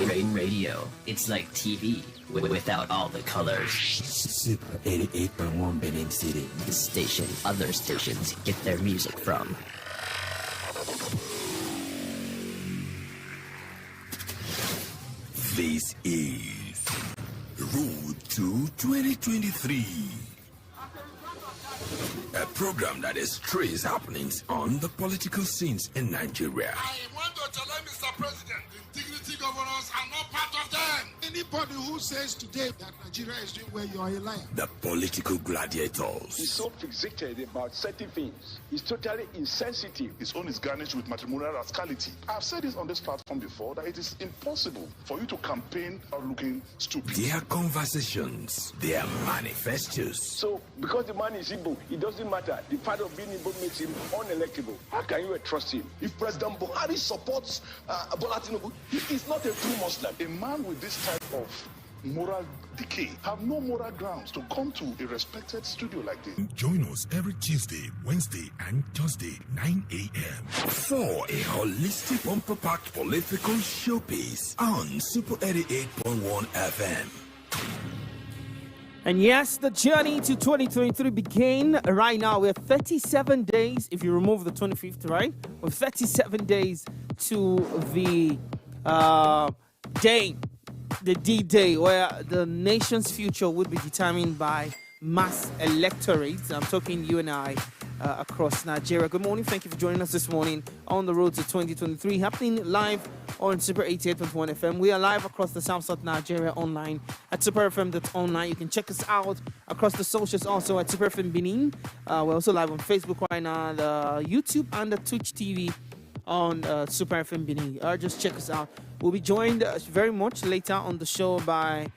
Radio. It's like TV without all the colors. Super 88.1 Benin City. The station other stations get their music from. This is Road to 2023. A program that extrays happenings on the political scenes in Nigeria. I want to challenge Mr. President. Integrity governors are not part of them. Anybody who says today that Nigeria is doing well, you are a liar. The political gladiators. He's so fixated about certain things. He's totally insensitive. His own is garnished with matrimonial rascality. I've said this on this platform before, that it is impossible for you to campaign without looking stupid. Their conversations, their manifestos. So, because the man is Igbo, it doesn't matter. The fact of being Igbo makes him unelectable. How can you trust him? If President Buhari supports Bola Tinubu, he is not a true Muslim. A man with this type of moral decay have no moral grounds to come to a respected studio like this. Join us every Tuesday, Wednesday, and Thursday, 9 a.m. for a holistic bumper-packed political showpiece on Super 88.1 FM. And yes, the journey to 2023 began right now. We're 37 days, if you remove the 25th, right? We're 37 days to the day, the D-Day, where the nation's future would be determined by mass electorates. I'm talking you and I across Nigeria. Good morning. Thank you for joining us this morning on the road to 2023, happening live on Super 88.1 FM. We are live across the South Nigeria online at superfm.online. You can check us out across the socials also at Super FM Benin. We're also live on Facebook right now, the YouTube and the Twitch TV on Super FM Benin. Just check us out. We'll be joined very much later on the show by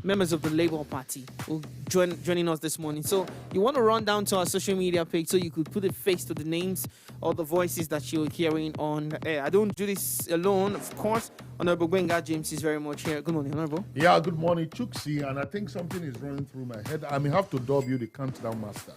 members of the Labour Party will joining us this morning. So you want to run down to our social media page so you could put a face to the names or the voices that you're hearing on air. I don't do this alone, of course. Honorable Gbenga James is very much here. Good morning, Honorable. Yeah, good morning, Chuksi. And I think something is running through my head. I may have to dub you the countdown master.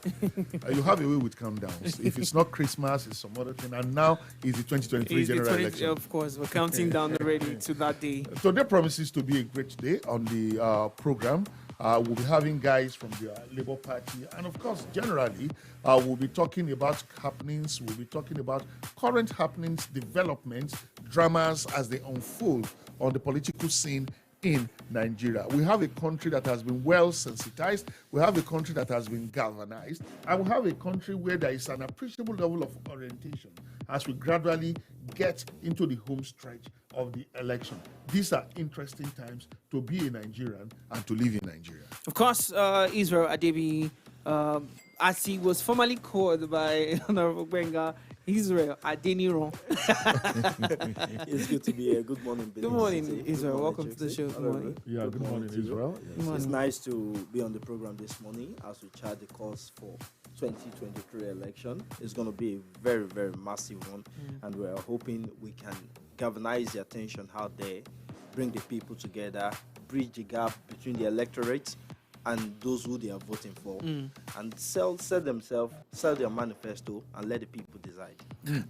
You have a way with countdowns. If it's not Christmas, it's some other thing. And now is the 2023 general election. Of course, we're counting down already to that day. Today promises to be a great day on the program. We'll be having guys from the Labour Party. And of course, generally, we'll be talking about happenings. We'll be talking about current happenings, developments, dramas as they unfold on the political scene in Nigeria. We have a country that has been well sensitized. We have a country that has been galvanized. And we have a country where there is an appreciable level of orientation as we gradually get into the home stretch of the election. These are interesting times to be a Nigerian and to live in Nigeria. Of course, Israel Adebi, as he was formerly called by Honorable Gbenga, Israel Adeniran. It's good to be here. Good morning, Good morning, Israel. Welcome to the show. Good morning. Yeah, good morning, Israel. Yes. It's nice to be on the program this morning as we chart the course for 2023 election. It's going to be a very, very massive one, and we're hoping we can galvanize the attention out there, bring the people together, bridge the gap between the electorate and those who they are voting for, and sell their manifesto, and let the people decide.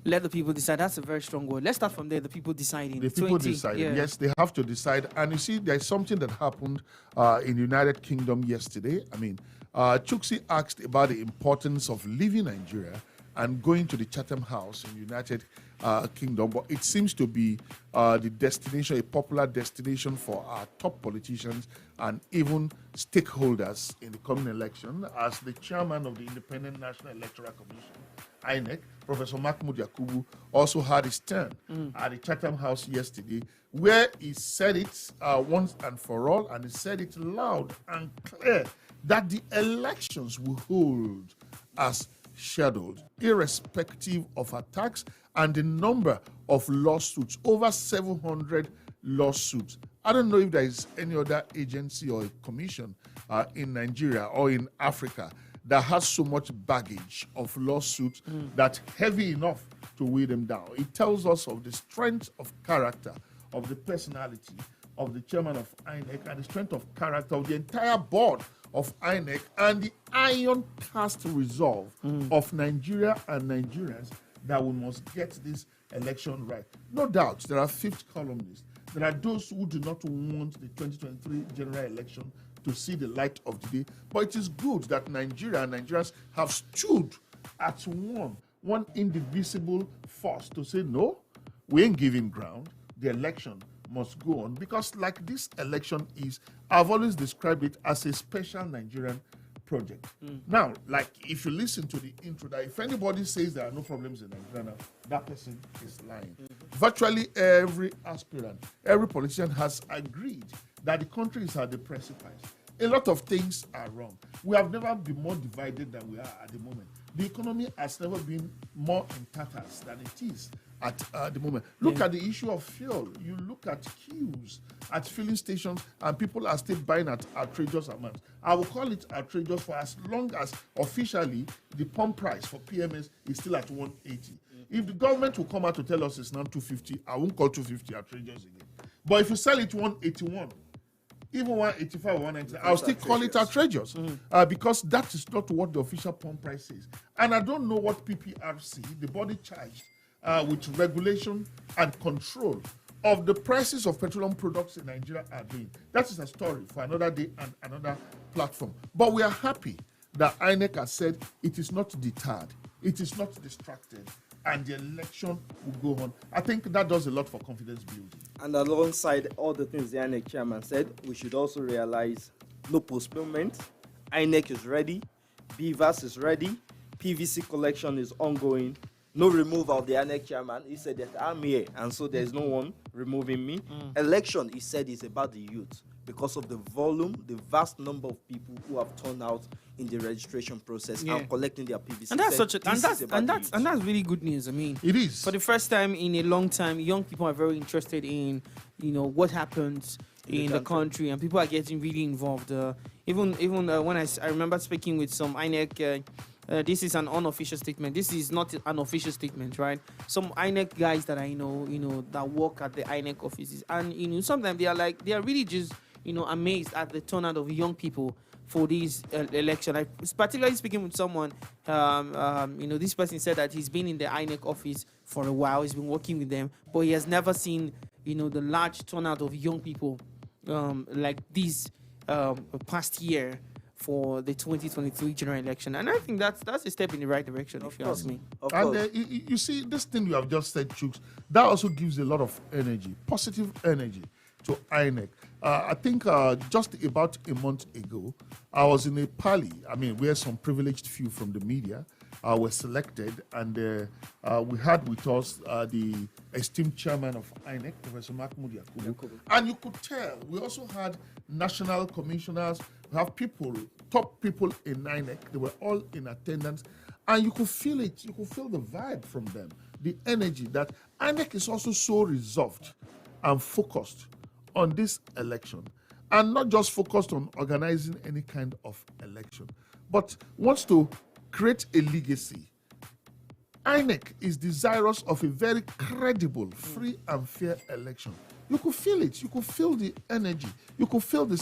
Let the people decide. That's a very strong word. Let's start from there. The people deciding. The people deciding. Yeah. Yes, they have to decide. And you see, there's something that happened in the United Kingdom yesterday. I mean, Chuksi asked about the importance of leaving Nigeria and going to the Chatham House in the United Kingdom, but it seems to be the destination, a popular destination for our top politicians and even stakeholders in the coming election. As the chairman of the Independent National Electoral Commission, INEC, Professor Mahmoud Yakubu, also had his turn at the Chatham House yesterday, where he said it once and for all, and he said it loud and clear that the elections will hold as scheduled, irrespective of attacks and the number of lawsuits, over 700 lawsuits. I don't know if there is any other agency or a commission in Nigeria or in Africa that has so much baggage of lawsuits that's heavy enough to weigh them down. It tells us of the strength of character, of the personality of the chairman of INEC, and the strength of character of the entire board of INEC, and the iron cast resolve of Nigeria and Nigerians that we must get this election right. No doubt, there are fifth columnists, There are those who do not want the 2023 general election to see the light of the day. But it is good that Nigeria and Nigerians have stood at one indivisible force to say, no, we ain't giving ground. The election must go on. Because like this election is, I've always described it as a special Nigerian project. Now, like if you listen to the intro, that if anybody says there are no problems in Nigeria now, that person is lying. Virtually every aspirant, every politician has agreed that the country is at the precipice. A lot of things are wrong. We have never been more divided than we are at the moment. The economy has never been more in tatters than it is at the moment. Look at the issue of fuel. You look at queues at filling stations, and people are still buying at outrageous amounts. I will call it outrageous for as long as officially the pump price for PMS is still at 180. If the government will come out to tell us it's now 250, I won't call 250 outrageous again. But if you sell it 181, even 185 or 190, I'll still call it outrageous because that is not what the official pump price is. And I don't know what PPRC, the body charged with regulation and control of the prices of petroleum products in Nigeria are doing. That is a story for another day and another platform. But we are happy that INEC has said it is not deterred, it is not distracted, and the election will go on. I think that does a lot for confidence building. And alongside all the things the INEC chairman said, we should also realize no postponement. INEC is ready, BVAS is ready, PVC collection is ongoing. No removal of the INEC chairman. He said that I'm here, and so there's no one removing me. Election, he said, is about the youth because of the volume, the vast number of people who have turned out in the registration process and collecting their PVC. And that's that's really good news. I mean, it is. For the first time in a long time, young people are very interested in, what happens in the country, and people are getting really involved. Even when I remember speaking with some INEC. This is an unofficial statement. This is not an official statement, right? Some INEC guys that I know, that work at the INEC offices, and sometimes they are really just, amazed at the turnout of young people for this election. I was particularly speaking with someone, this person said that he's been in the INEC office for a while. He's been working with them, but he has never seen, the large turnout of young people like this past year for the 2023 general election. And I think that's a step in the right direction, if you ask me. And you see, this thing you have just said, Chooks, that also gives a lot of energy, positive energy to INEC. I think just about a month ago, I was in a parley, where some privileged few from the media were selected, and we had with us the esteemed chairman of INEC, Professor Mahmoud Yakubu. And you could tell, we also had national commissioners, we have top people in INEC, they were all in attendance, and you could feel it, you could feel the vibe from them, the energy that INEC is also so resolved and focused on this election, and not just focused on organizing any kind of election, but wants to create a legacy. INEC is desirous of a very credible, free and fair election. You could feel it. You could feel the energy. You could feel the...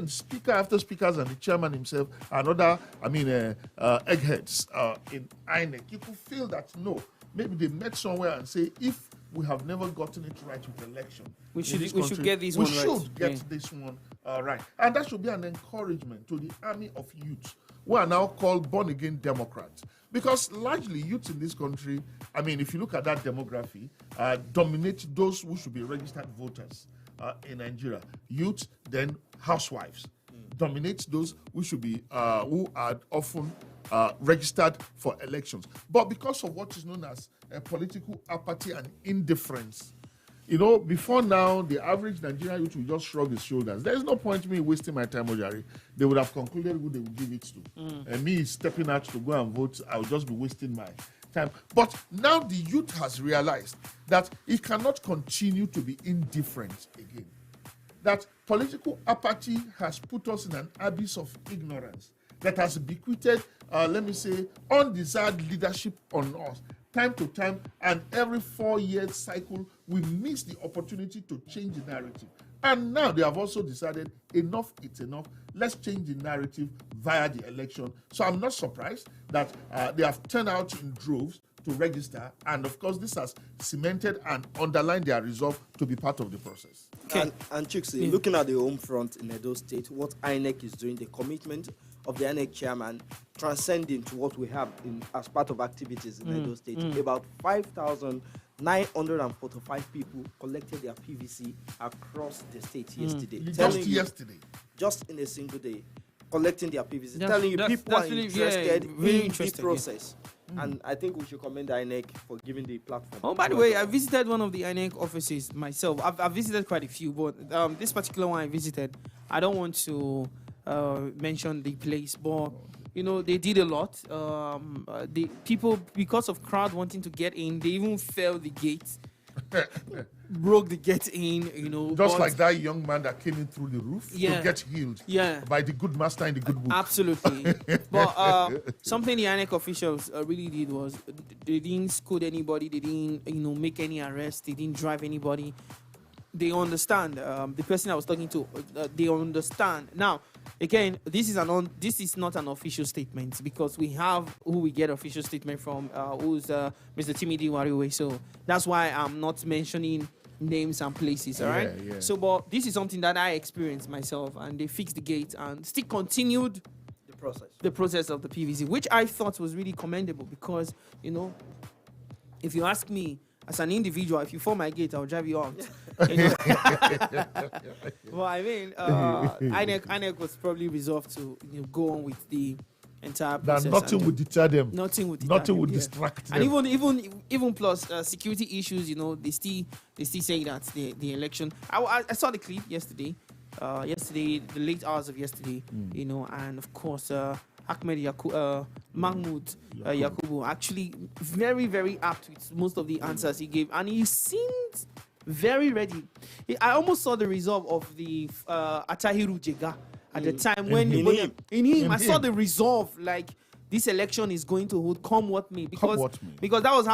speaker after speakers and the chairman himself and other, eggheads in INEC. You could feel that, no, maybe they met somewhere and say, if we have never gotten it right with election, we should get this one right. We should get this one right. And that should be an encouragement to the army of youth, who are now called born-again Democrats. Because largely youth in this country, if you look at that demography, dominate those who should be registered voters in Nigeria. Youth, then housewives. Dominate those who should be, who are often registered for elections. But because of what is known as political apathy and indifference, before now, the average Nigerian youth will just shrug his shoulders. There is no point in me wasting my time, Ojari. They would have concluded who they would give it to. And me stepping out to go and vote, I would just be wasting my time. But now the youth has realized that it cannot continue to be indifferent again. That political apathy has put us in an abyss of ignorance that has bequeathed, undesired leadership on us. Time to time, and every 4-year cycle, we miss the opportunity to change the narrative. And now they have also decided enough, it's enough. Let's change the narrative via the election. So I'm not surprised that they have turned out in droves to register. And of course, this has cemented and underlined their resolve to be part of the process. Okay. And Chuksi, looking at the home front in Edo State, what INEC is doing, the commitment of the INEC chairman transcending to what we have as part of activities in Edo State. About 5,945 people collected their PVC across the state yesterday. Just in a single day, collecting their PVC. Telling you people are interested in the process. And I think we should commend the INEC for giving the platform. Oh, by the way, I visited one of the INEC offices myself. I've visited quite a few, but this particular one I visited, I don't want to mention the place, but they did a lot. The people, because of crowd wanting to get in, they even fell the gate, broke the gate in. Just like that young man that came in through the roof to get healed. By the good master in the good book. Absolutely. But something the INEC officials really did was they didn't scold anybody. They didn't make any arrests. They didn't drive anybody. They understand. The person I was talking to, they understand. Now, again, this is not an official statement, because we have who we get official statement from, who's Mr. Timidi Wariwe. So that's why I'm not mentioning names and places. All right. Yeah. So, but this is something that I experienced myself, and they fixed the gate and still continued the process of the PVC, which I thought was really commendable, because if you ask me, as an individual, if you fall my gate, I'll drive you out. Well, I mean, INEC was probably resolved to go on with the entire process. Nothing would deter them. Nothing would distract them. And even plus security issues, they still say that the election. I saw the clip yesterday. The late hours of yesterday, and of course, Ahmed Mahmoud Yakubu actually very, very apt with most of the answers he gave, and he seemed very ready. I almost saw the resolve of the Atahiru Jega at the time I saw the resolve, like this election is going to hold, come what may, because that was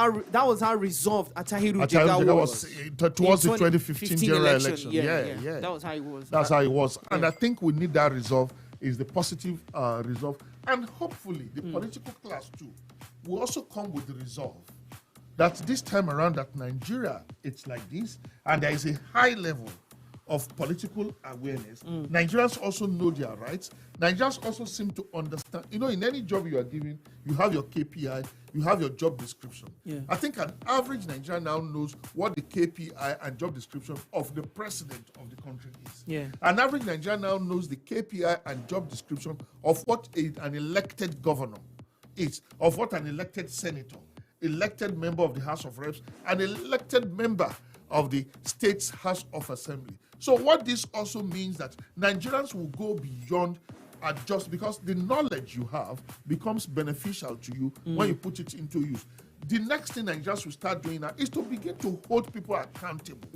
how resolved Atahiru Jega was towards the 2015 general election. Yeah. That was how it was. That's how it was, and I think we need that resolve. Is the positive resolve, and hopefully the political class too will also come with the resolve that this time around that Nigeria, it's like this, and there is a high level of political awareness. Nigerians also know their rights. Nigerians also seem to understand. In any job you are given, you have your KPI, you have your job description. I think an average Nigerian now knows what the KPI and job description of the president of the country is. An average Nigerian now knows the KPI and job description of what an elected governor is, of what an elected senator, elected member of the House of Reps, an elected member of the State's House of Assembly. So what this also means that Nigerians will go beyond just because the knowledge you have becomes beneficial to you when you put it into use. The next thing Nigerians will start doing now is to begin to hold people accountable.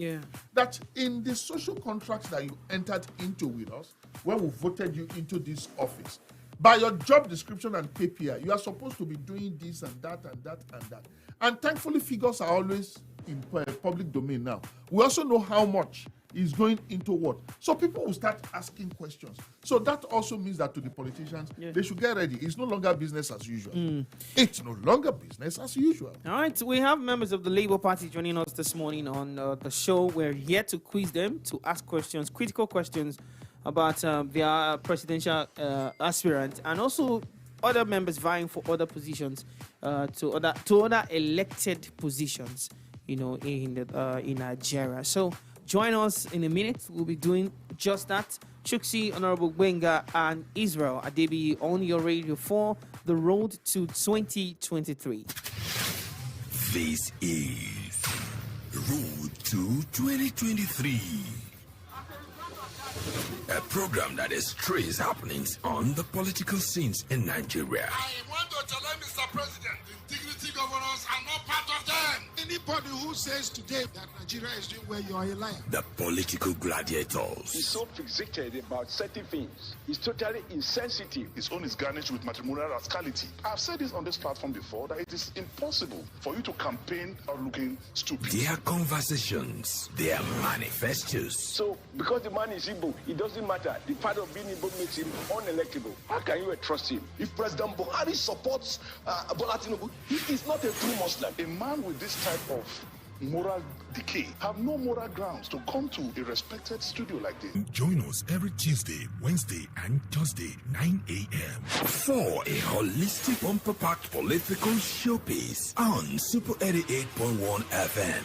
That in the social contracts that you entered into with us, when we voted you into this office, by your job description and KPI, you are supposed to be doing this and that and that and that. And thankfully, figures are always in public domain now. We also know how much is going into what. So people will start asking questions. So that also means that to the politicians, they should get ready. It's no longer business as usual. It's no longer business as usual. All right, we have members of the Labour Party joining us this morning on the show. We're here to quiz them, to ask questions, critical questions about their presidential aspirant, and also other members vying for other positions, to other elected positions, in Nigeria. So join us in a minute. We'll be doing just that. Chuksi, Honorable Gbenga, and Israel Adebi on your radio for the road to 2023. This is Road to 2023. A program that is trace happenings on the political scenes in Nigeria. I want to tell Mr. President, the integrity governors are not part of them. Anybody who says today that Nigeria is doing well, you are a liar. The political gladiators. He's so fixated about certain things. He's totally insensitive. His own is garnished with matrimonial rascality. I've said this on this platform before that it is impossible for you to campaign or looking stupid. Their conversations, their manifestos. So, because the man is Igbo, it doesn't matter. The fact of being Igbo makes him unelectable. How can you trust him? If President Buhari supports Bola Tinubu, he is not a true Muslim. A man with this type of moral decay have no moral grounds to come to a respected studio like this. Join us every Tuesday, Wednesday, and Thursday, 9 a.m. For a holistic bumper-packed political showpiece on Super 88.1 FM.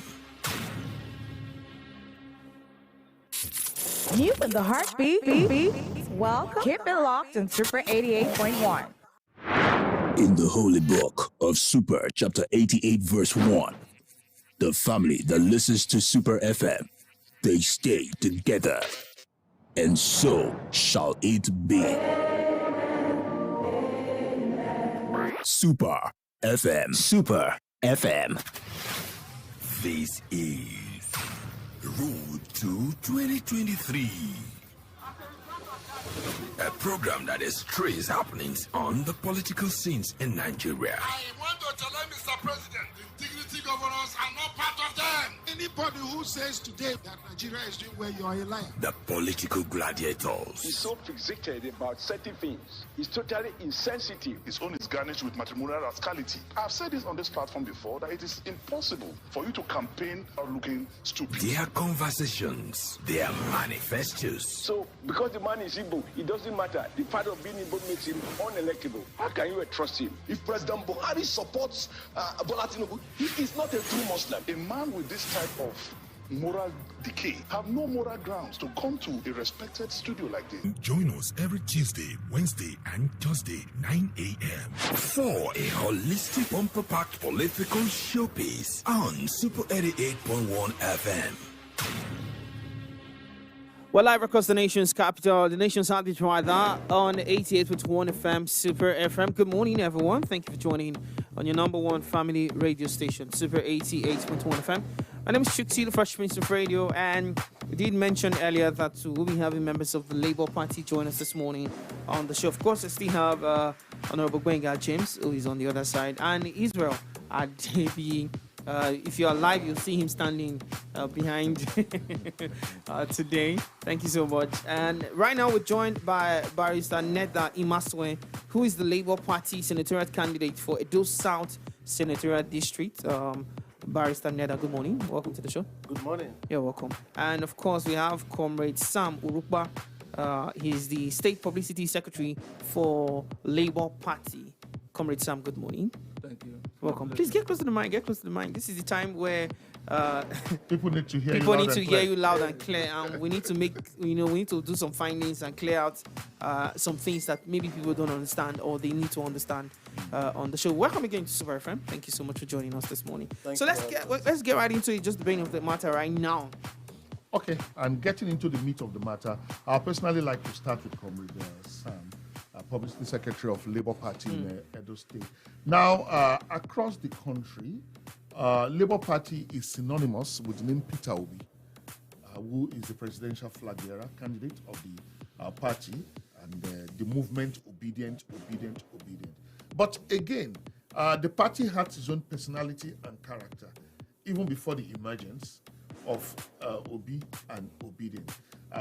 You with the heartbeat. Welcome. Keep it locked in Super 88.1. In the holy book of Super, chapter 88, verse 1, the family that listens to Super FM, they stay together, and so shall it be. Super FM. Super FM. This is Road to 2023. A program that extrays happenings on the political scenes in Nigeria. I want to tell Mr. President, integrity governors are not part of them. Anybody who says today that Nigeria is doing well, you are a liar. The political gladiators. He's so fixated about certain things. He's totally insensitive. His own is garnished with matrimonial rascality. I've said this on this platform before that it is impossible for you to campaign or looking stupid. Their conversations, their manifestos. So, because the man is Igbo, it doesn't matter. The fact of being Igbo makes him unelectable. How can you trust him? If President Buhari supports Bola Tinubu, he is not a true Muslim. A man with this type of moral decay have no moral grounds to come to a respected studio like this. Join us every Tuesday, Wednesday, and Thursday, 9 a.m. For a holistic bumper-packed political showpiece on Super 88.1 FM. Well, live across the nation's capital, the nation's heartbeat rather, on 88.1 FM, Super FM. Good morning, everyone. Thank you for joining on your number one family radio station, Super 88.1 FM. My name is Chuksi, the Fresh Prince of Radio, and we did mention earlier that we'll be having members of the Labour Party join us this morning on the show. Of course, I still have Honorable Gbenga James, who is on the other side, and Israel Adebi. If you are live, you'll see him standing behind today. Thank you so much. And right now, we're joined by Barrister Neda Imasuen, who is the Labour Party senatorial candidate for Edo South Senatorial District. Barrister Neda, good morning. Welcome to the show. Good morning. You're welcome. And of course, we have Comrade Sam Uroupa. He's the State Publicity Secretary for Labour Party. Comrade Sam, good morning. Thank you. Welcome. Please get close to the mic. Get close to the mic. This is the time where people need to hear you loud and clear, and we need to make we need to do some findings and clear out some things that maybe people don't understand or they need to understand on the show. Welcome again to Super FM. Thank you so much for joining us this morning. So let's get right into it. Just the brain of the matter right now. Okay, and getting into the meat of the matter, I personally like to start with Comrade Sam, Publicity Secretary of Labour Party in Edo State. Now, across the country, Labour Party is synonymous with the name Peter Obi, who is the presidential flag bearer candidate of the party, and the movement obedient. But again, the party had its own personality and character, even before the emergence of Obi and Obedient.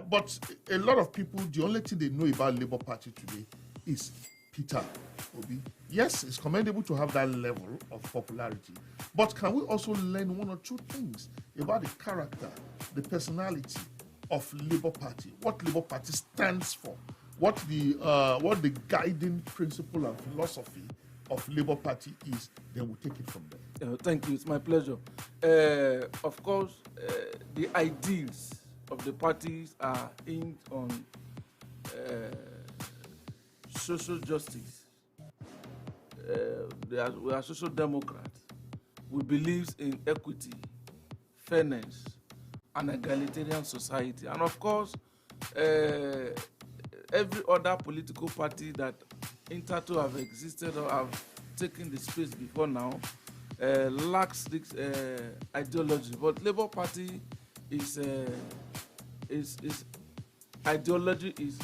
But a lot of people, the only thing they know about Labour Party today is Peter Obi. Yes, it's commendable to have that level of popularity, but can we also learn one or two things about the character, the personality of Labour Party, what Labour Party stands for, what the guiding principle and philosophy of Labour Party is? Then we'll take it from there. Thank you. It's my pleasure. Of course, the ideals of the parties are aimed on social justice. We are social democrats. We believe in equity, fairness, and egalitarian society. And of course, every other political party that hitherto have existed or have taken the space before now lacks this ideology. But Labour Party is ideology is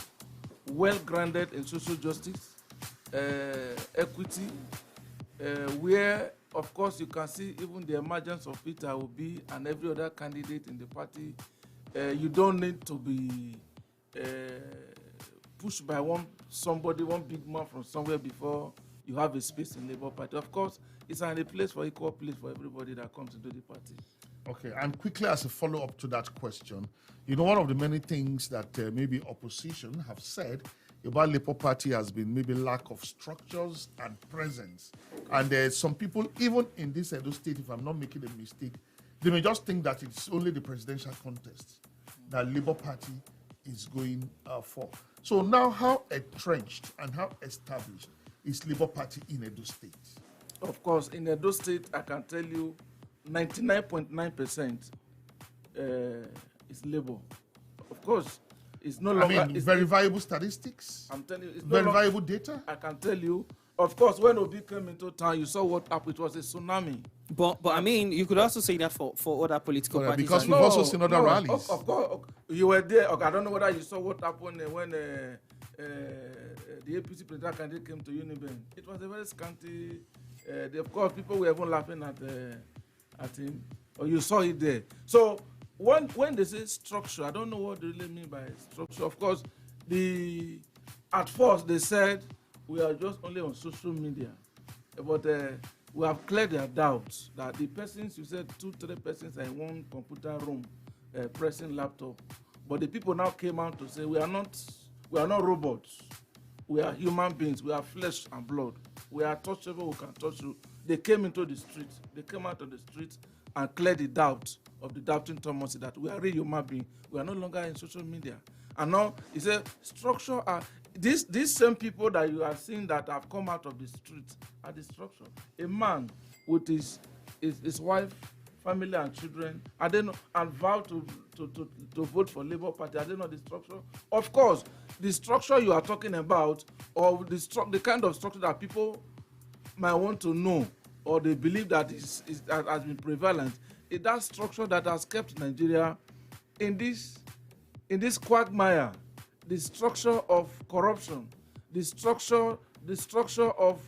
well grounded in social justice, equity, where of course you can see even the emergence of Peter Obi and every other candidate in the party. You don't need to be pushed by one big man from somewhere before you have a space in Labour Party. Of course, it's a place for equal place for everybody that comes into the party. Okay, and quickly as a follow-up to that question, you know, one of the many things that maybe opposition have said about Labour Party has been maybe lack of structures and presence. And there's some people, even in this Edo State, if I'm not making a mistake, they may just think that it's only the presidential contest that Labour Party is going for. So now how entrenched and how established is Labour Party in Edo State? Of course, in Edo State, I can tell you 99.9% is Labour. Of course, it's no longer... I mean, verifiable statistics? I'm telling you, it's verifiable data? I can tell you. Of course, when Obi came into town, you saw what happened. It was a tsunami. But I mean, you could also say that for other political parties. Because we've also seen other rallies. Of course, you were there. Okay, I don't know whether you saw what happened when the APC presidential candidate came to Uniben. It was a very scanty... of course, people were even laughing at him. Or you saw it there. So when they say structure, I don't know what they really mean by structure. Of course, at first they said we are just only on social media, but we have cleared their doubts that the persons, you said 2-3 persons are in one computer room pressing laptop, but the people now came out to say we are not robots, we are human beings, we are flesh and blood, we are touchable, we can touch you. They came into the streets, they came out of the streets and cleared the doubt of the doubting Thomas that we are real human beings, we are no longer in social media. And now he said structure are these same people that you are seeing that have come out of the streets are the structure. A man with his wife, family and children, are they not, and vow to vote for Labour Party, are they not the structure? Of course, the structure you are talking about, or the kind of structure that people might want to know, or they believe that that has been prevalent, is that structure that has kept Nigeria in this quagmire, the structure of corruption, the structure of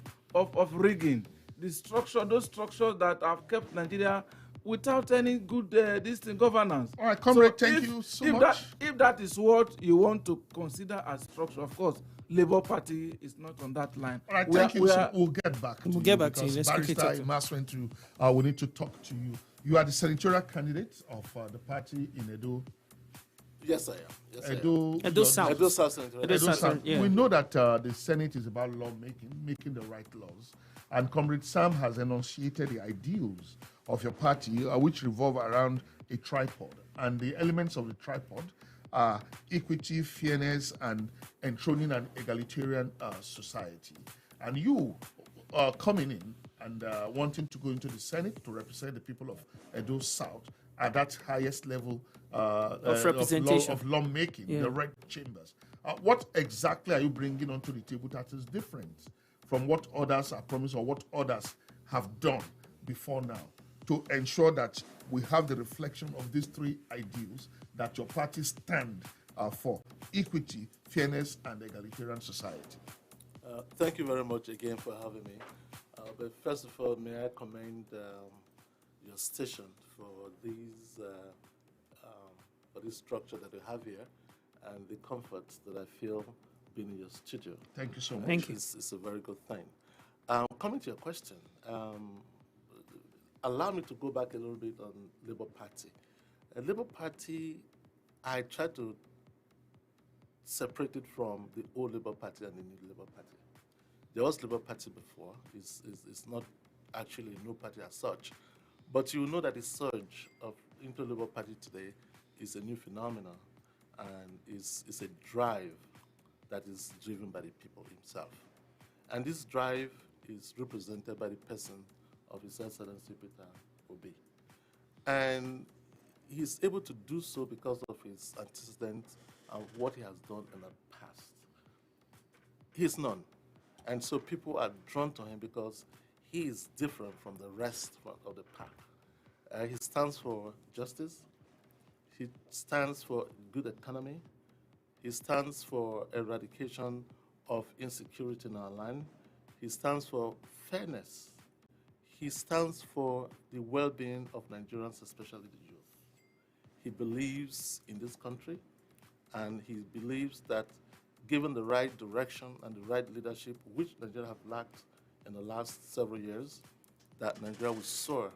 rigging, those structures that have kept Nigeria without any good governance. All right, Comrade, thank you so much. If that is what you want to consider as structure, of course, Labour Party is not on that line. All right, thank you. So we'll get back to you. We'll get back to you. Let's Barrister Imasuen, we need to talk to you. You are the senatorial candidate of the party in Edo. Yes, I am. Yes, Edo South. Edo South. Edo South. Yeah. We know that the Senate is about law making the right laws. And Comrade Sam has enunciated the ideals of your party, which revolve around a tripod. And the elements of the tripod are equity, fairness, and enthroning an egalitarian society. And you coming in and wanting to go into the Senate to represent the people of Edo South at that highest level of representation, of lawmaking, the red chambers. What exactly are you bringing onto the table that is different from what others are promised or what others have done before now to ensure that we have the reflection of these three ideals that your party stand for: equity, fairness, and egalitarian society? Thank you very much again for having me. But first of all, may I commend your station for this structure that we have here and the comfort that I feel being in your studio. Thank you so much. Thank you. It's a very good thing. Coming to your question, allow me to go back a little bit on Labour Party. Labour Party, I try to separate it from the old Labour Party and the new Labour Party. There was Labour Party before. It's not actually a new party as such. But you know that the surge into Labour Party today is a new phenomenon and is a drive that is driven by the people himself. And this drive is represented by the person of His Excellency Peter Obi. And he's able to do so because of his antecedents and what he has done in the past. He's none. And so people are drawn to him because he is different from the rest of the pack. He stands for justice. He stands for good economy. He stands for eradication of insecurity in our land. He stands for fairness. He stands for the well-being of Nigerians, especially the youth. He believes in this country, and he believes that given the right direction and the right leadership, which Nigeria have lacked in the last several years, that Nigeria will soar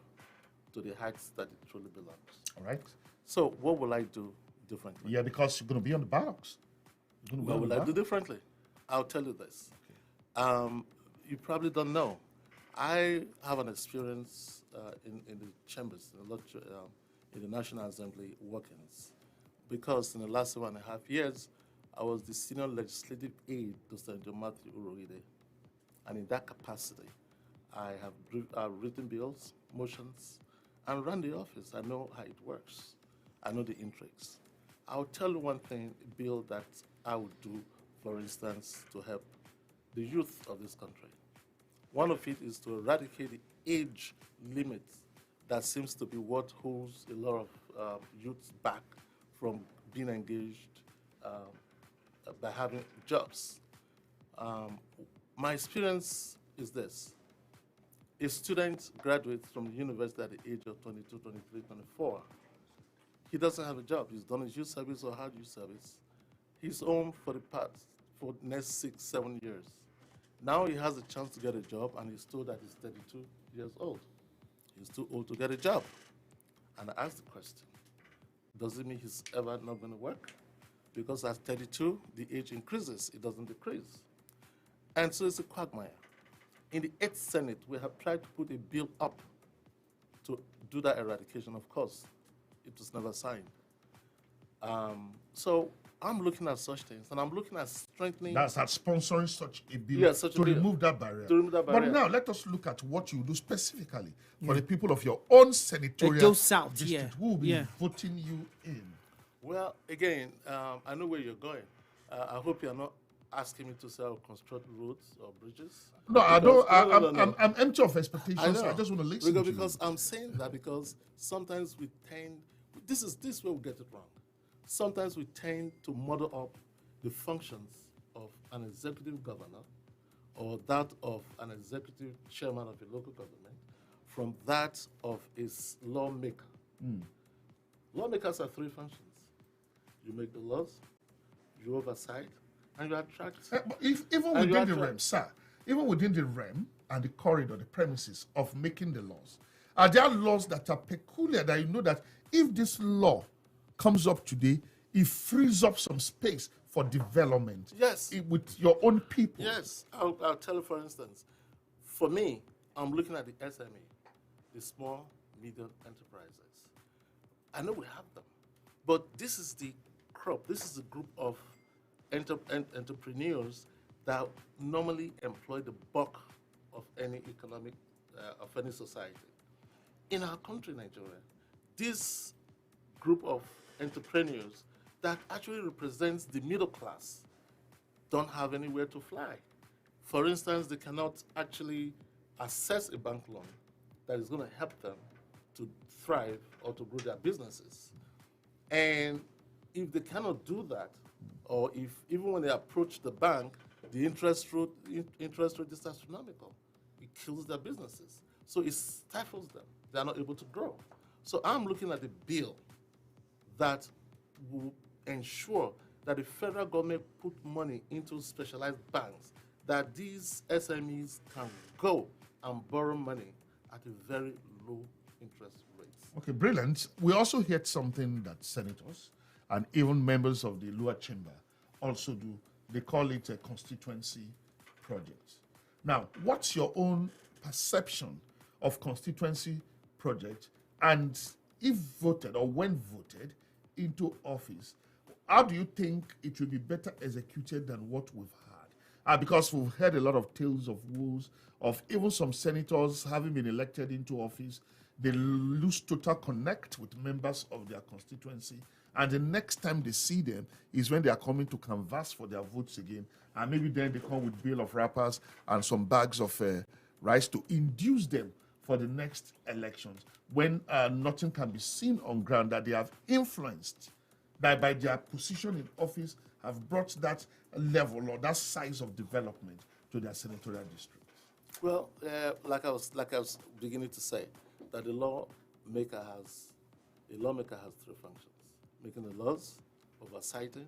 to the heights that it truly belongs. All right. So what will I do differently? Yeah, because you're going to be on the box. What will I do differently? I'll tell you this. Okay. You probably don't know. I have an experience in the chambers, in the National Assembly workings, because in the last 1.5 years, I was the senior legislative aide to Senator Matthew Uroupa, and in that capacity, I have written bills, motions, and run the office. I know how it works. I know the intrigues. I'll tell you one thing, a bill that I would do, for instance, to help the youth of this country. One of it is to eradicate the age limit that seems to be what holds a lot of youths back from being engaged by having jobs. My experience is this. A student graduates from the university at the age of 22, 23, 24. He doesn't have a job. He's done his youth service or hard youth service. He's home for the next 6, 7 years. Now he has a chance to get a job, and he's told that he's 32 years old. He's too old to get a job. And I asked the question, does it mean he's ever not going to work? Because at 32, the age increases, it doesn't decrease. And so it's a quagmire. In the 8th Senate, we have tried to put a bill up to do that eradication. Of course, it was never signed. So I'm looking at such things, and I'm looking at strengthening. That's at sponsoring such a bill, yes, to remove that barrier. To remove that barrier. But now let us look at what you do specifically for the people of your own senatorial South, district who will be voting you in. Well, again, I know where you're going. I hope you're not asking me to construct roads or bridges. No, I don't. No. I'm empty of expectations. I just want to listen because I'm saying that because sometimes we tend. This is where we get it wrong. Sometimes we tend to model up the functions of an executive governor or that of an executive chairman of a local government from that of a lawmaker. Lawmakers have 3 functions. You make the laws, you oversight, and you attract. But even within the realm, sir, even within the realm and the corridor, the premises of making the laws, are there laws that are peculiar that you know that if this law comes up today, it frees up some space for development? Yes. With your own people. Yes. I'll tell you, for instance, for me, I'm looking at the SME, the small, medium enterprises. I know we have them, but this is the crop, this is the group of entrepreneurs that normally employ the bulk of any economic, of any society. In our country, Nigeria, this group of entrepreneurs that actually represents the middle class don't have anywhere to fly. For instance, they cannot actually access a bank loan that is going to help them to thrive or to grow their businesses. And if they cannot do that, or if even when they approach the bank, the interest rate is astronomical, it kills their businesses. So it stifles them. They are not able to grow. So I'm looking at a bill that will ensure that the federal government put money into specialized banks, that these SMEs can go and borrow money at a very low interest rate. Okay, brilliant. We also heard something that senators and even members of the lower chamber also do. They call it a constituency project. Now, what's your own perception of constituency project, and if voted or when voted into office, how do you think it will be better executed than what we've had? Because we've heard a lot of tales of woes of even some senators having been elected into office, they lose total connect with members of their constituency, and the next time they see them is when they are coming to canvass for their votes again, and maybe then they come with bill of wrappers and some bags of right, to induce them for the next elections when nothing can be seen on ground that they have influenced, that by their position in office have brought that level or that size of development to their senatorial district? Well, like I was beginning to say, that the lawmaker has three functions: making the laws, oversighting,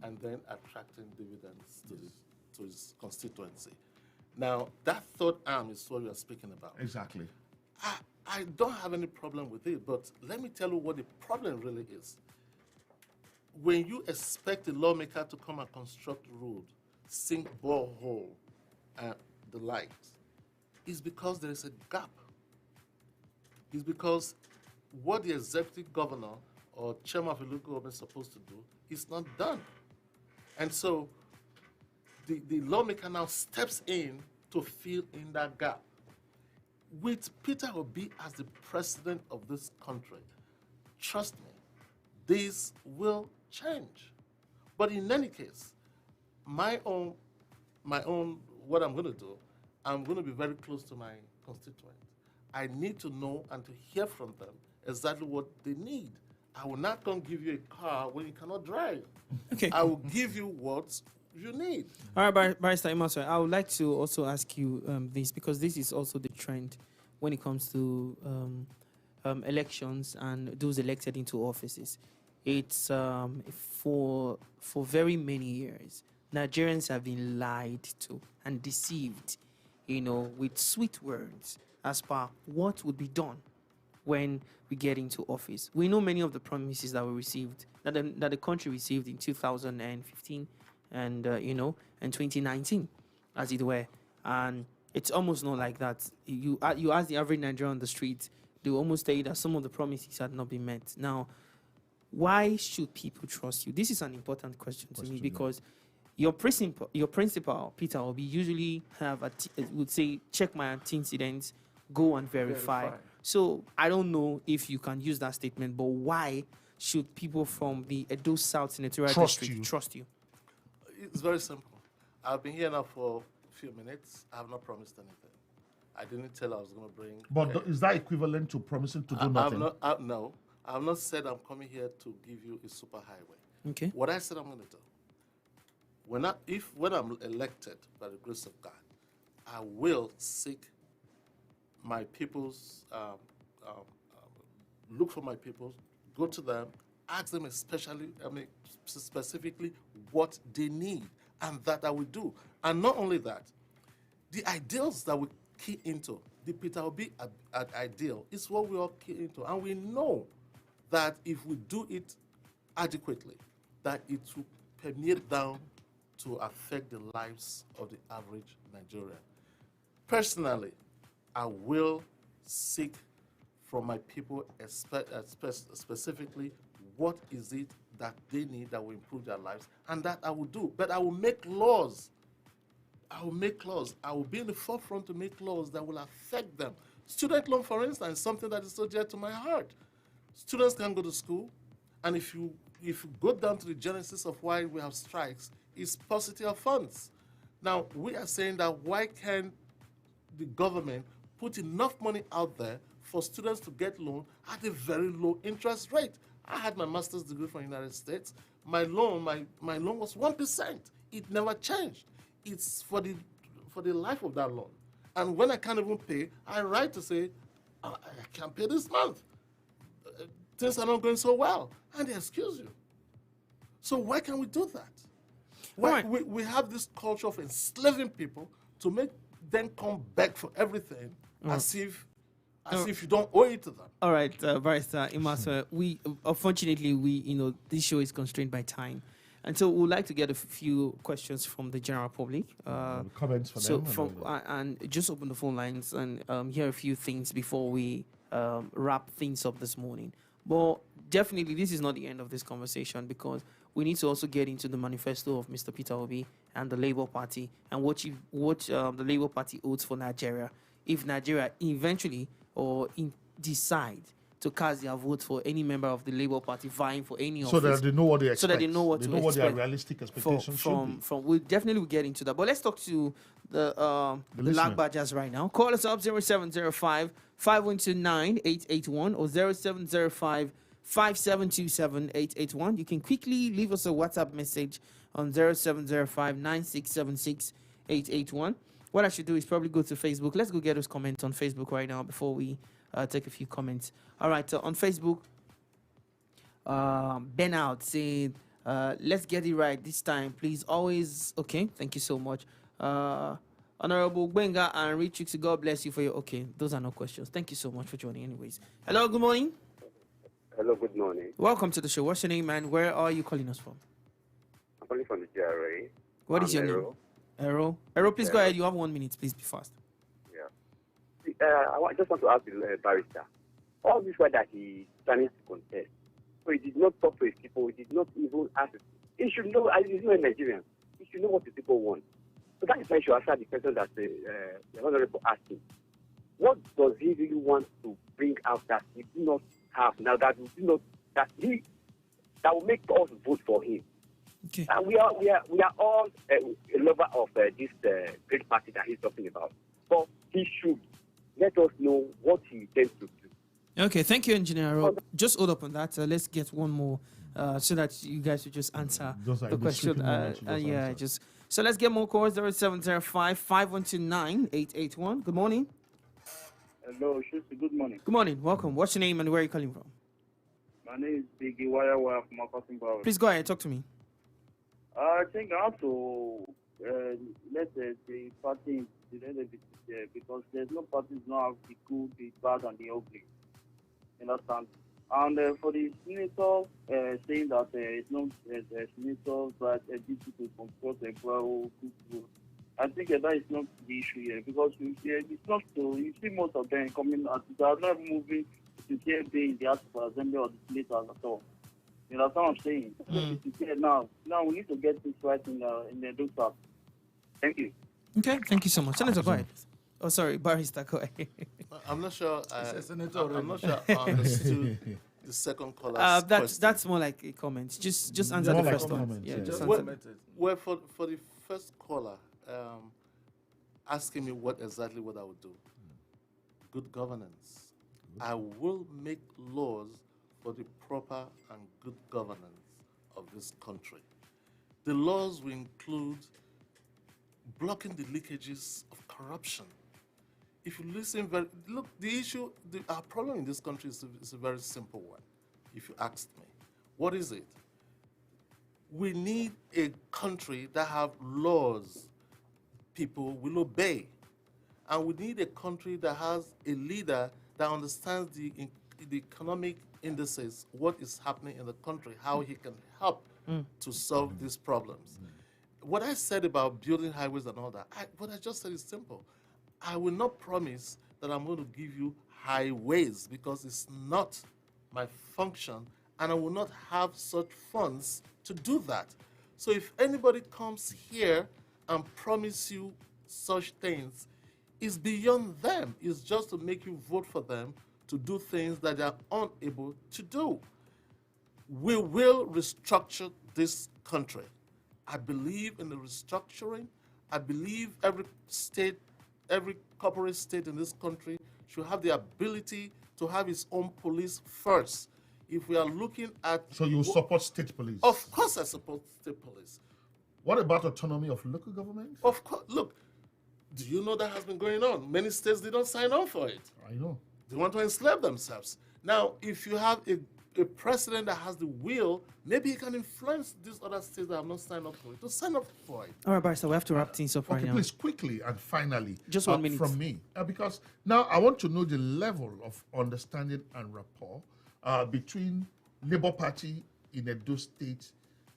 and then attracting dividends to his constituency. Now, that third arm is what we are speaking about. Exactly. I don't have any problem with it, but let me tell you what the problem really is. When you expect the lawmaker to come and construct road, sink borehole, and the likes, it's because there is a gap. It's because what the executive governor or chairman of a local government is supposed to do is not done. And so the lawmaker now steps in to fill in that gap. With Peter Obi as the president of this country, trust me, this will change. But in any case, my own, what I'm going to do, I'm going to be very close to my constituents. I need to know and to hear from them exactly what they need. I will not come give you a car when you cannot drive. Okay. I will give you what you need. All right, Barrister Imasuen, I would like to also ask you this, because this is also the trend when it comes to elections and those elected into offices. It's for very many years, Nigerians have been lied to and deceived, with sweet words as per what would be done when we get into office. We know many of the promises that were received, that the country received in 2015 and, and 2019, as it were. And it's almost not like that. You ask the average Nigerian on the street, they will almost tell you that some of the promises had not been met. Now, why should people trust you? This is an important question to me, because your principal, Peter Obi, usually would say, check my antecedents, go and verify. So I don't know if you can use that statement, but why should people from the Edo South Senatorial District trust you? It's very simple. I've been here now for a few minutes. I have not promised anything. I didn't tell I was going to bring... But is that equivalent to promising to do nothing? No. I have not said I'm coming here to give you a super highway. Okay. What I said I'm going to do, when I'm elected by the grace of God, I will seek my people's, look for my people, go to them, ask them specifically what they need, and that I will do. And not only that, the ideals that we key into, the Peter Obi ideal, is what we all key into. And we know that if we do it adequately, that it will permeate down to affect the lives of the average Nigerian. Personally, I will seek from my people specifically what is it that they need that will improve their lives, and that I will do. But I will make laws. I will be in the forefront to make laws that will affect them. Student loan, for instance, is something that is so dear to my heart. Students can go to school, and if you go down to the genesis of why we have strikes, it's paucity of funds. Now, we are saying that why can't the government put enough money out there for students to get loan at a very low interest rate? I had my master's degree from the United States. My loan was 1%. It never changed. It's for the life of that loan. And when I can't even pay, I write to say, I can't pay this month. Things are not going so well. And they excuse you. So why can't we do that? Why we have this culture of enslaving people to make them come back for everything as if you don't owe it to them. All right, Barrister Imasuen, unfortunately, this show is constrained by time. And so we'd like to get a few questions from the general public. Comments for them. And just open the phone lines and hear a few things before we wrap things up this morning. But definitely, this is not the end of this conversation, because we need to also get into the manifesto of Mr. Peter Obi and the Labour Party and what the Labour Party holds for Nigeria. If Nigeria eventually decide to cast their vote for any member of the Labour Party vying for any so office. that they know what they expect. So that they know what to what their expect realistic expectations should be. From we'll definitely get into that. But let's talk to the Lag Badgers right now. Call us up 0705 5129 881 or 0705 5727 881. You can quickly leave us a WhatsApp message on 0705 9676 881. What I should do is probably go to Facebook. Let's go get those comments on Facebook right now before we take a few comments. All right, on Facebook, Ben Out saying, let's get it right this time, please. Always okay. Thank you so much. Honorable Gbenga and Richard, God bless you for your okay. Those are no questions. Thank you so much for joining anyways. Hello, good morning. Hello, good morning. Welcome to the show. What's your name and where are you calling us from? I'm calling from the GRA. What is your name? Arrow. Arrow, please go ahead. You have 1 minute. Please be fast. Yeah. I just want to ask the barrister. All this while that he planning to contest, so he did not talk to his people. He did not even ask. He should know. He's not a Nigerian. He should know what the people want. So that is why I should answer the question that the honorable asked him. What does he really want to bring out that we do not have now? That we do not that will make us vote for him. Okay. And we are all a lover of this great party that he's talking about. But he should let us know what he intends to do. Okay, thank you, Engineer Arrow. Just hold up on that. Let's get one more so that you guys will just answer the question. So let's get more calls. 0705 5129 881. Good morning. Hello, Shusi. Good morning. Good morning. Welcome. What's your name and where are you calling from? My name is Biggie Wire from Akwatin Power. Please go ahead. Talk to me. I think also let the party because there's no parties now have the good, the bad, and the ugly. You understand? And for the senator saying that it's not senators that these people comport a well good vote. I think that is not the issue here because it's not so. You see most of them coming out. They are not moving to be in the House of Assembly or the senators at all. You know what I'm saying? Now we need to get this right in the doctor. Thank you. Okay, thank you so much. Senator, go ahead. Oh, sorry, Barrister, go ahead. I'm not sure. I'm not sure I understood the second caller's question. That's more like a comment. Just answer the first one. Yeah, just answer. Well, for the first caller, asking me what exactly what I would do. Good governance. I will make laws for the proper and good governance of this country. The laws will include blocking the leakages of corruption. If you listen look, our problem in this country is a very simple one, if you asked me. What is it? We need a country that have laws people will obey. And we need a country that has a leader that understands the economic indices, what is happening in the country, how he can help to solve these problems. What I said about building highways and all that, what I just said is simple. I will not promise that I'm going to give you highways because it's not my function and I will not have such funds to do that. So if anybody comes here and promise you such things, it's beyond them. It's just to make you vote for them to do things that they are unable to do. We will restructure this country. I believe in the restructuring. I believe every state, every corporate state in this country should have the ability to have its own police first. If we are looking at... So you support state police? Of course I support state police. What about autonomy of local government? Of course. Look, do you know that has been going on? Many states did not sign on for it. I know. They want to enslave themselves. Now, if you have a president that has the will, maybe he can influence these other states that have not signed up for it to sign up for it. All right, Barrister, we have to wrap things up right now. Please, quickly and finally. Just 1 minute. From me. Because now I want to know the level of understanding and rapport between Labour Party in Edo State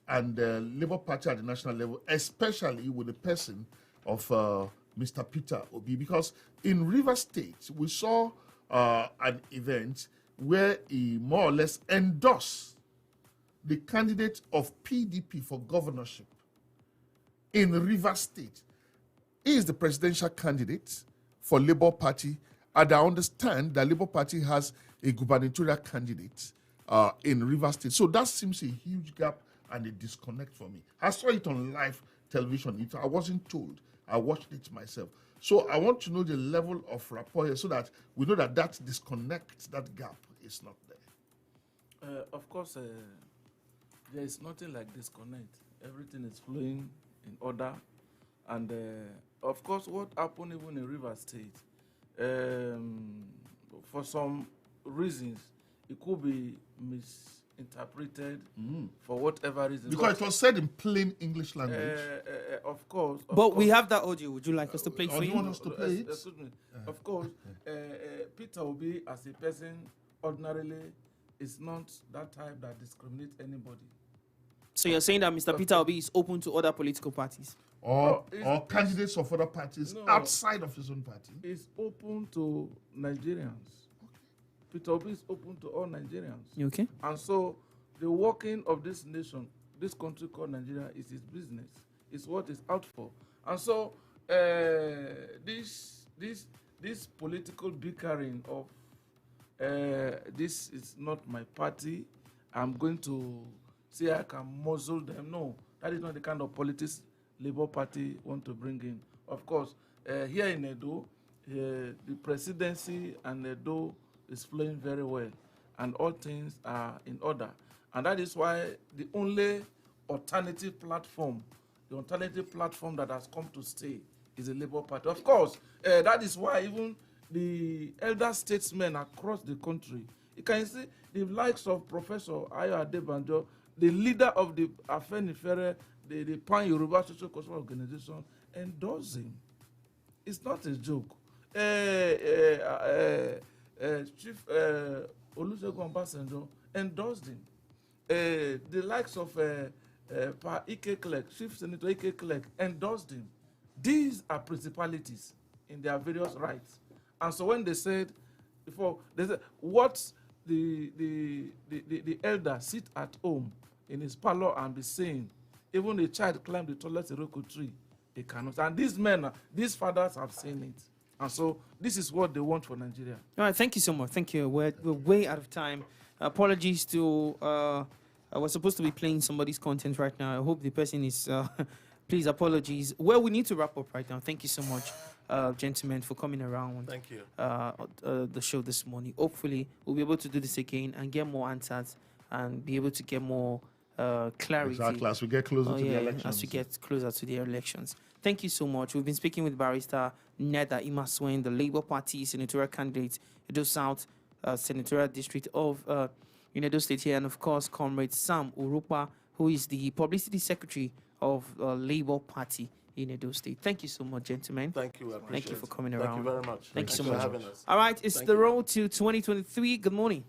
and Labour Party at the national level, especially with the person of Mr. Peter Obi. Because in Rivers State, we saw an event where he more or less endorsed the candidate of PDP for governorship in Rivers State. He is the presidential candidate for Labour Party, and I understand that Labour Party has a gubernatorial candidate in Rivers State. So that seems a huge gap and a disconnect for me. I saw it on live television. I wasn't told. I watched it myself. So I want to know the level of rapport here so that we know that that disconnect, that gap is not there. Of course, there is nothing like disconnect. Everything is flowing in order. And of course, what happened even in Rivers State, for some reasons, it could be misinterpreted for whatever reason. Because it was said in plain English language. Of course. But we have that audio. Would you like us to play it for do you? you want us to play it? Excuse me. Of course, Peter Obi, as a person, ordinarily, is not that type that discriminates anybody. So you're saying that Mr. Peter Obi is open to other political parties? Or candidates of other parties outside of his own party? He's open to Nigerians. Peter Obi is open to all Nigerians. Okay. And so the working of this nation, this country called Nigeria, is his business. It's what he's out for. And so this political bickering of this is not my party, I'm going to say I can muzzle them. No, that is not the kind of politics Labour Party want to bring in. Of course, here in Edo, the presidency and Edo is flowing very well, and all things are in order. And that is why the only alternative platform that has come to stay is the Labour Party. Of course, that is why even the elder statesmen across the country, you can see the likes of Professor Ayo Adebanjo, the leader of the Afenifere, the Pan Yoruba Social Cultural Organization, endorse him. It's not a joke. Chief Olusegun Obasanjo endorsed him. The likes of Pa Ike Clerk, Chief Senator Ike Clerk, endorsed him. These are principalities in their various rights. And so when they said, what the elder sit at home in his parlor and be saying, even a child climb the tallest Iroko tree, they cannot. And these men, these fathers have seen it. And so this is what they want for Nigeria. All right, thank you so much. Thank you. We're way out of time. Apologies to, I was supposed to be playing somebody's content right now. I hope the person is, please apologies. Well, we need to wrap up right now. Thank you so much, gentlemen, for coming around. Thank you. The show this morning. Hopefully, we'll be able to do this again and get more answers and be able to get more clarity. Exactly, as we get closer to the elections. As we get closer to the elections. Thank you so much. We've been speaking with Barrister Neda Imasuen, the Labour Party senatorial candidate, Edo South Senatorial District of Edo State here, and of course, Comrade Sam Uroupa, who is the Publicity Secretary of Labour Party in Edo State. Thank you so much, gentlemen. Thank you. I appreciate Thank you for coming it. around. Thank you very much. Thank you so for much. having us. All right, it's Thank the you. road to 2023. Good morning.